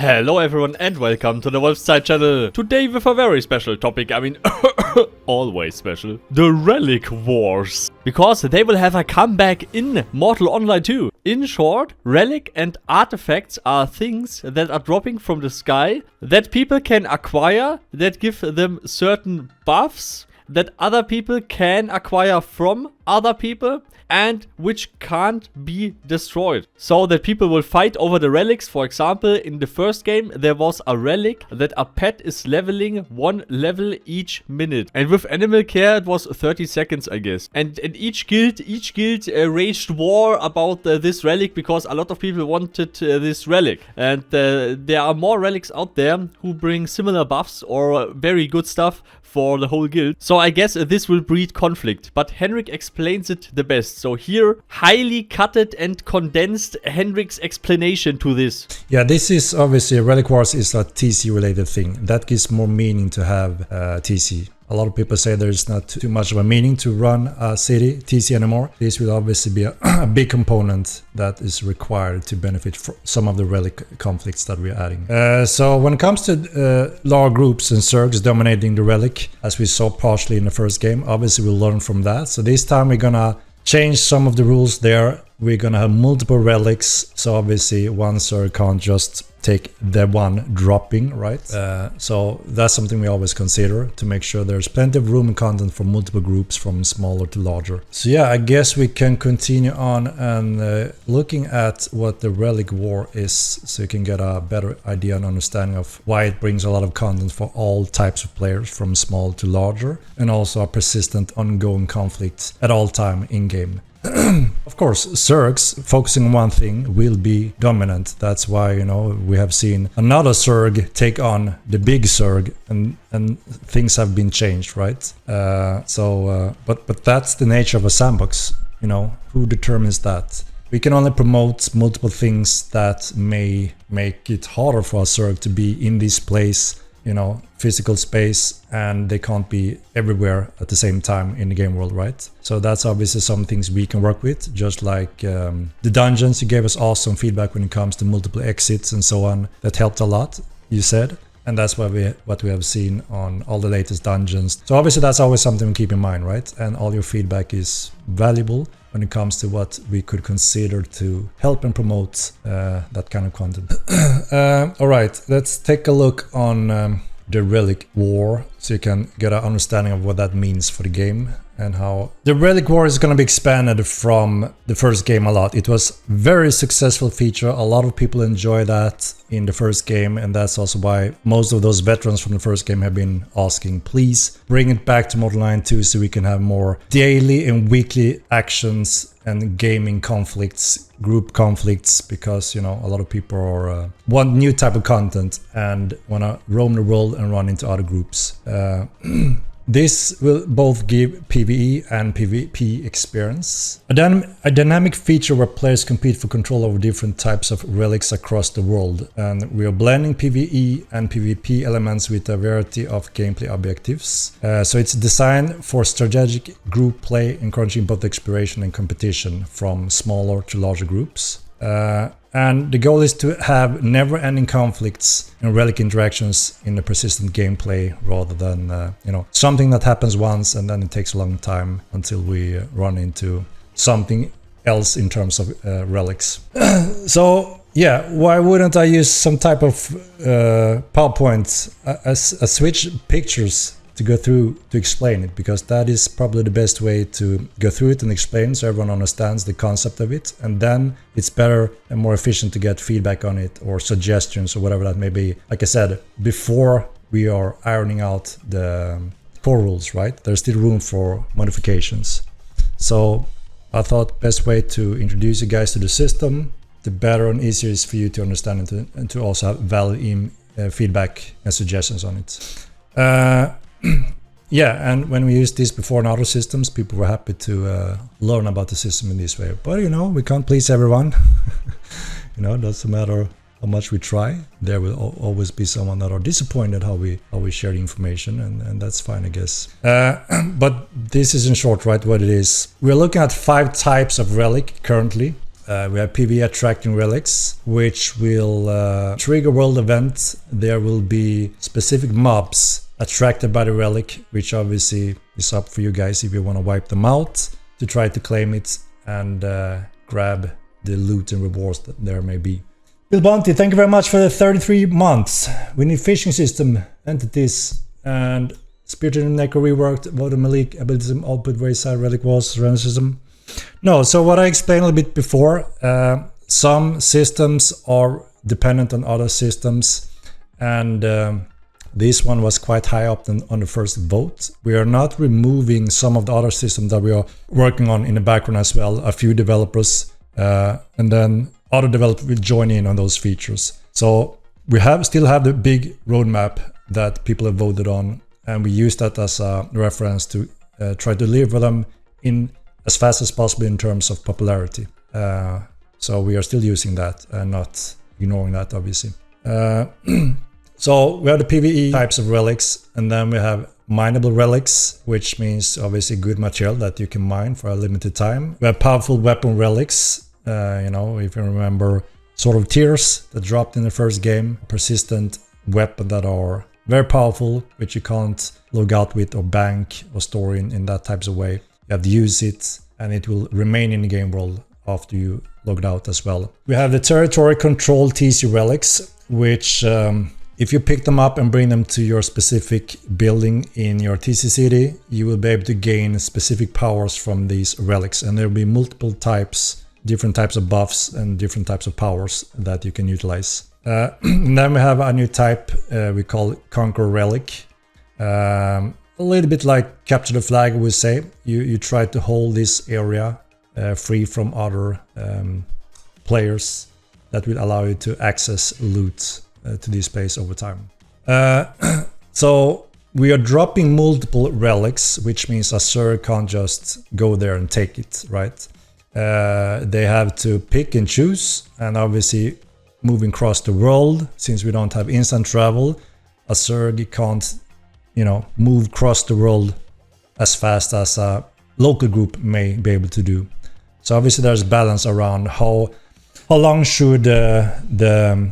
Hello everyone and welcome to the Wolfside channel. Today with a very special topic, always special. The Relic Wars. Because they will have a comeback in Mortal Online 2. In short, Relic and Artefacts are things that are dropping from the sky that people can acquire, that give them certain buffs that other people can acquire from other people and which can't be destroyed. So that people will fight over the relics. For example, in the first game there was a relic that a pet is leveling 1 level each minute. And with animal care it was 30 seconds, I guess. And each guild waged war about this relic because a lot of people wanted this relic. And there are more relics out there who bring similar buffs or very good stuff for the whole guild. So I guess this will breed conflict. But Henrik explains it the best. So here, highly cutted and condensed Henrik's explanation to this. Yeah, this is obviously, Relic Wars is a TC related thing. That gives more meaning to have TC. A lot of people say there's not too much of a meaning to run a city TC anymore. This will obviously be a big component that is required to benefit from some of the relic conflicts that we're adding. So when it comes to large groups and Zergs dominating the relic, as we saw partially in the first game, obviously we'll learn from that. So this time we're gonna change some of the rules there. We're gonna have multiple relics, so obviously one Zerg can't just take the one dropping, right? So that's something we always consider to make sure there's plenty of room and content for multiple groups from smaller to larger. So yeah, I guess we can continue on and looking at what the Relic War is, so you can get a better idea and understanding of why it brings a lot of content for all types of players from small to larger, and also a persistent ongoing conflict at all time in game. Of course, Zergs focusing on one thing will be dominant. That's why, you know, we have seen another Zerg take on the big Zerg, and things have been changed, right? But that's the nature of a sandbox. You know, who determines that? We can only promote multiple things that may make it harder for a Zerg to be in this place, you know, physical space, and they can't be everywhere at the same time in the game world, right? So that's obviously some things we can work with, just like the dungeons. You gave us awesome feedback when it comes to multiple exits and so on. That helped a lot, you said, and that's what we have seen on all the latest dungeons. So obviously that's always something we keep in mind, right? And all your feedback is valuable when it comes to what we could consider to help and promote that kind of content. All right, let's take a look on the Relic War, so you can get an understanding of what that means for the game and how the Relic War is going to be expanded from the first game a lot. It was a very successful feature. A lot of people enjoy that in the first game, and that's also why most of those veterans from the first game have been asking, please bring it back to Mortal Online 2 so we can have more daily and weekly actions and gaming conflicts, group conflicts, because, you know, a lot of people are want new type of content and want to roam the world and run into other groups. This will both give PvE and PvP experience. A dynamic feature where players compete for control over different types of relics across the world. And we are blending PvE and PvP elements with a variety of gameplay objectives. So it's designed for strategic group play, encouraging both exploration and competition from smaller to larger groups. And the goal is to have never-ending conflicts and relic interactions in the persistent gameplay, rather than you know, something that happens once and then it takes a long time until we run into something else in terms of relics. So yeah, why wouldn't I use some type of PowerPoint, a switch pictures to go through to explain it, because that is probably the best way to go through it and explain so everyone understands the concept of it, and then it's better and more efficient to get feedback on it or suggestions or whatever that may be. Like I said, before we are ironing out the core rules, right? There's still room for modifications. So I thought best way to introduce you guys to the system, the better and easier it is for you to understand it, and to also have valid feedback and suggestions on it. Yeah, and when we used this before in other systems, people were happy to learn about the system in this way. But, you know, we can't please everyone. You know, it doesn't matter how much we try. There will always be someone that are disappointed how we share the information, and that's fine, I guess. But this is in short, right, what it is. We're looking at 5 types of relic currently. We have PvE attracting relics, which will trigger world event. There will be specific mobs attracted by the relic, which obviously is up for you guys if you want to wipe them out to try to claim it and grab the loot and rewards that there may be. Bill Bounty, thank you very much for the 33 months. We need fishing system, entities, and Spirit and Necro reworked, Voter Malik, ability output, wayside, relic walls, random system. No, so what I explained a little bit before, some systems are dependent on other systems, and this one was quite high up on the first vote. We are not removing some of the other systems that we are working on in the background as well, a few developers, and then other developers will join in on those features. So we still have the big roadmap that people have voted on, and we use that as a reference to try to deliver them in as fast as possible in terms of popularity. So we are still using that and not ignoring that, obviously. So we have the PvE types of relics, and then we have mineable relics, which means obviously good material that you can mine for a limited time. We have powerful weapon relics, you know, if you remember Sword of Tears that dropped in the first game, persistent weapon that are very powerful, which you can't log out with or bank or store in that types of way. You have to use it, and it will remain in the game world after you logged out as well. We have the territory control TC relics, which if you pick them up and bring them to your specific building in your TC city, you will be able to gain specific powers from these relics, and there will be multiple types, different types of buffs and different types of powers that you can utilize. And then we have a new type we call Conquer Relic. A little bit like Capture the Flag, we say. You try to hold this area free from other players that will allow you to access loot to this place over time. So we are dropping multiple relics, which means a server can't just go there and take it, right? They have to pick and choose, and obviously moving across the world, since we don't have instant travel, a Zerg can't, you know, move across the world as fast as a local group may be able to do. So obviously there's balance around how long should the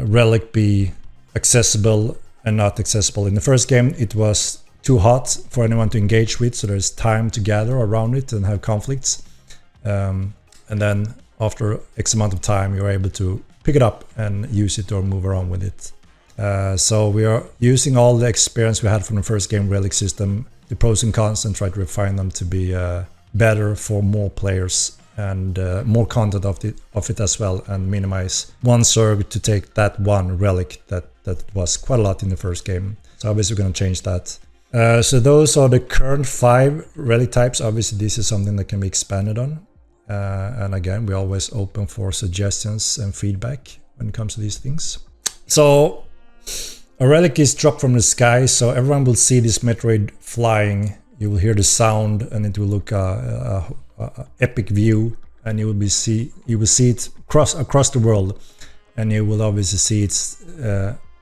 relic be accessible and not accessible. In the first game it was too hot for anyone to engage with, so there's time to gather around it and have conflicts. And then after X amount of time you're able to pick it up and use it or move around with it. So we are using all the experience we had from the first game relic system, the pros and cons, and try to refine them to be better for more players and more content of it as well, and minimize one Zerg to take that one relic that was quite a lot in the first game. So obviously we're going to change that. So those are the current 5 relic types. Obviously this is something that can be expanded on. And again, we're always open for suggestions and feedback when it comes to these things. So a relic is dropped from the sky, so everyone will see this Metroid flying. You will hear the sound, and it will look a epic view, and you will see it across the world, and you will obviously see it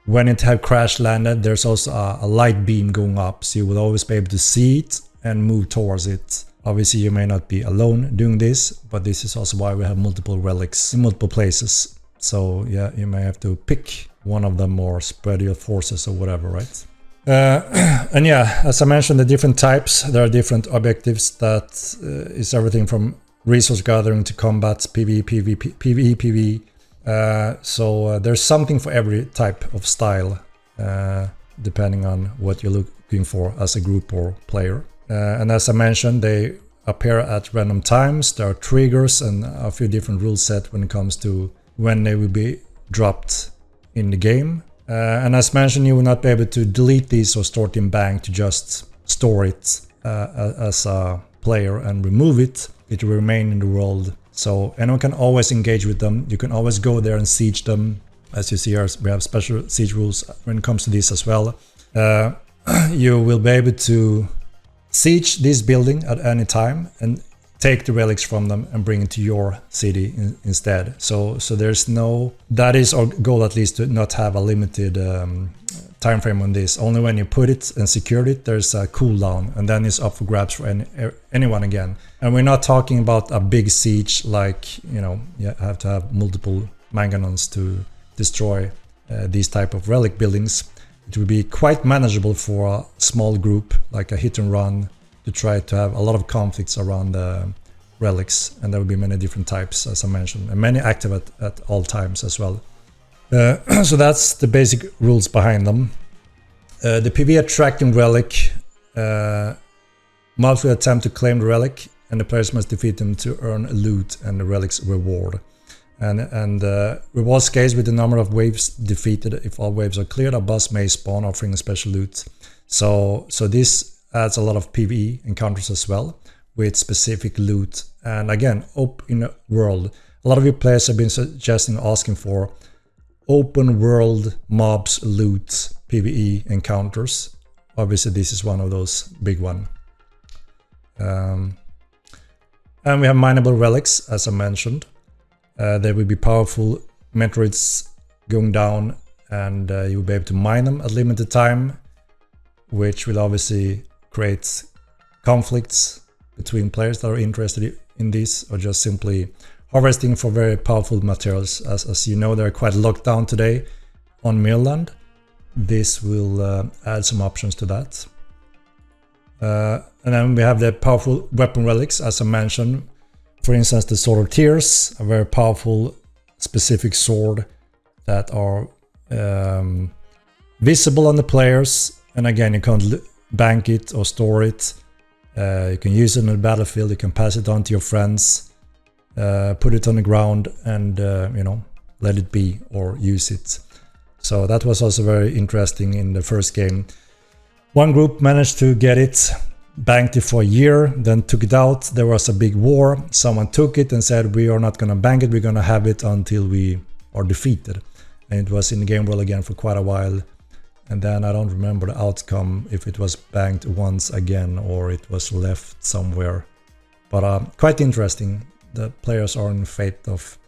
when it have crash landed. There's also a light beam going up, so you will always be able to see it and move towards it. Obviously you may not be alone doing this, but this is also why we have multiple relics in multiple places. So yeah, you may have to pick one of them or spread your forces or whatever, right? And yeah, as I mentioned, the different types, there are different objectives that is everything from resource gathering to combat, PvE, PvE. So there's something for every type of style, depending on what you're looking for as a group or player. And as I mentioned, they appear at random times. There are triggers and a few different rule set when it comes to when they will be dropped in the game. And as mentioned, you will not be able to delete these or store it in bank to just store it as a player and remove it. It will remain in the world. So anyone can always engage with them. You can always go there and siege them. As you see here, we have special siege rules when it comes to this as well. You will be able to siege this building at any time and take the relics from them and bring it to your city instead. So there's no, that is our goal at least, to not have a limited time frame on this. Only when you put it and secured it, there's a cooldown, and then it's up for grabs for anyone again. And we're not talking about a big siege like, you know, you have to have multiple manganons to destroy these type of relic buildings. It would be quite manageable for a small group, like a hit and run, to try to have a lot of conflicts around the relics, and there will be many different types, as I mentioned, and many active at all times as well. So that's the basic rules behind them. The PvE attracting relic, mobs will attempt to claim the relic, and the players must defeat them to earn loot and the relic's reward. And reward scales with the number of waves defeated. If all waves are cleared, a boss may spawn offering a special loot. So this adds a lot of PvE encounters as well, with specific loot. And again, open world. A lot of you players have been suggesting, asking for open world mobs, loot, PvE encounters. Obviously this is one of those big one. And we have mineable relics, as I mentioned. There will be powerful meteorites going down, and you will be able to mine them at limited time, which will obviously create conflicts between players that are interested in this, or just simply harvesting for very powerful materials. As you know, they're quite locked down today on mainland. This will add some options to that. And then we have the powerful weapon relics, as I mentioned. For instance, the Sword of Tears, a very powerful specific sword that are visible on the players. And again, you can't bank it or store it. You can use it on the battlefield, you can pass it on to your friends, put it on the ground, and you know, let it be or use it. So that was also very interesting in the first game. One group managed to get it, banked it for a year, then took it out. There was a big war. Someone took it and said, we are not going to bank it, we're going to have it until we are defeated. And it was in the game world again for quite a while. And then I don't remember the outcome, if it was banked once again or it was left somewhere. But quite interesting. The players are in fate of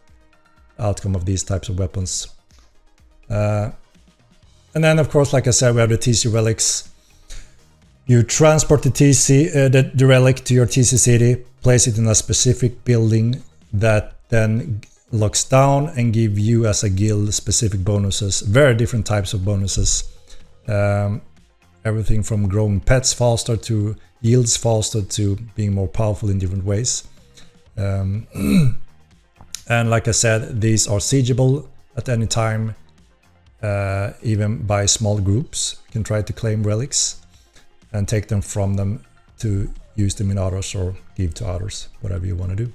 outcome of these types of weapons. And then, of course, like I said, we have the TC relics. You transport the TC, the relic to your TC city, place it in a specific building that then locks down and give you as a guild specific bonuses, very different types of bonuses. Everything from growing pets faster to yields faster to being more powerful in different ways. And like I said, these are siegeable at any time, even by small groups. You can try to claim relics and take them from them to use them in others or give to others, whatever you want to do.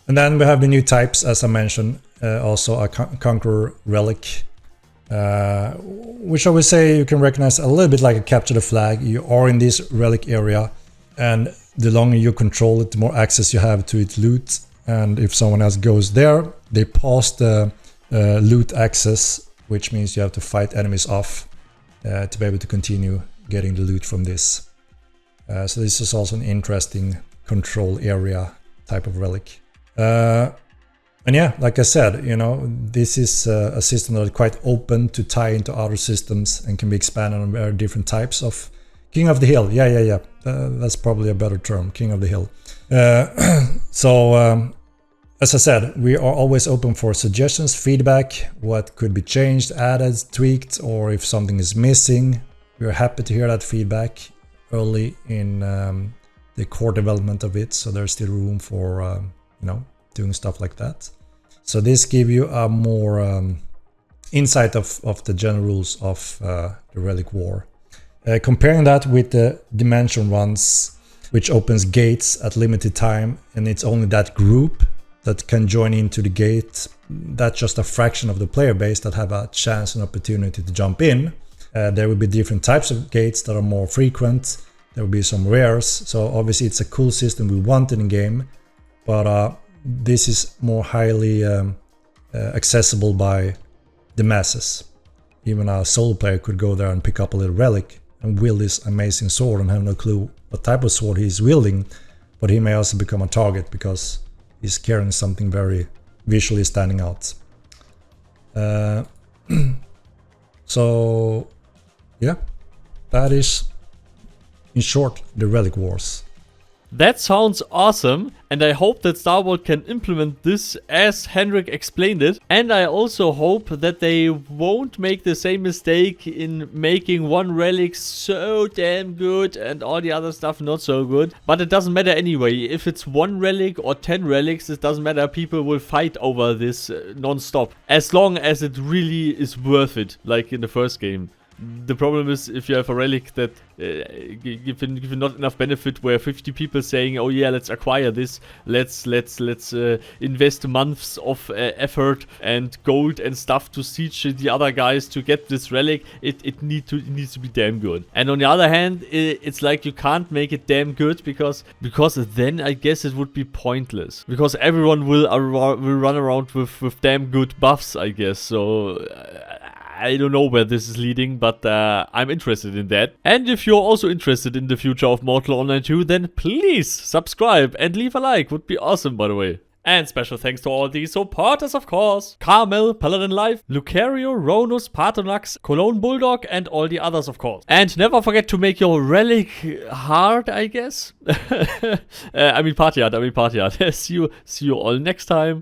And then we have the new types, as I mentioned, also a Conqueror Relic, which I would say you can recognize a little bit like a Capture the Flag. You are in this relic area, and the longer you control it, the more access you have to its loot. And if someone else goes there, they pause the loot access, which means you have to fight enemies off to be able to continue getting the loot from this. So this is also an interesting control area type of relic. And yeah, like I said, you know, this is a system that is quite open to tie into other systems and can be expanded on very different types of King of the Hill. Yeah. That's probably a better term, King of the Hill. So as I said, we are always open for suggestions, feedback, what could be changed, added, tweaked, or if something is missing. We are happy to hear that feedback early in the core development of it, so there's still room for you know, doing stuff like that. So this gives you a more insight of the general rules of the Relic War. Comparing that with the Dimension runs, which opens gates at limited time, and it's only that group that can join into the gate. That's just a fraction of the player base that have a chance and opportunity to jump in. There will be different types of gates that are more frequent. There will be some rares. So obviously it's a cool system we want in the game, but this is more highly accessible by the masses. Even a solo player could go there and pick up a little relic and wield this amazing sword and have no clue what type of sword he's wielding, but he may also become a target because he's carrying something very visually standing out. So Yeah, that is, in short, the Relic Wars. That sounds awesome, and I hope that Star Wars can implement this as Henrik explained it. And I also hope that they won't make the same mistake in making one relic so damn good and all the other stuff not so good. But it doesn't matter anyway. If it's one relic or 10 relics, it doesn't matter. People will fight over this non-stop. As long as it really is worth it, like in the first game. The problem is if you have a relic that give not enough benefit, where 50 people saying, oh yeah, let's acquire this, let's invest months of effort and gold and stuff to siege the other guys to get this relic, it needs to be damn good. And on the other hand, it's like you can't make it damn good because then I guess it would be pointless, because everyone will run around with damn good buffs, I guess. So I don't know where this is leading, but I'm interested in that. And if you're also interested in the future of Mortal Online 2, then please subscribe and leave a like. Would be awesome, by the way. And special thanks to all these supporters, of course. Carmel, Paladin Life, Lukario, Rhonus, Paarthurnax, Cologne, Bulldog, and all the others, of course. And never forget to make your relic hard, I guess. I mean party hard. See you all next time.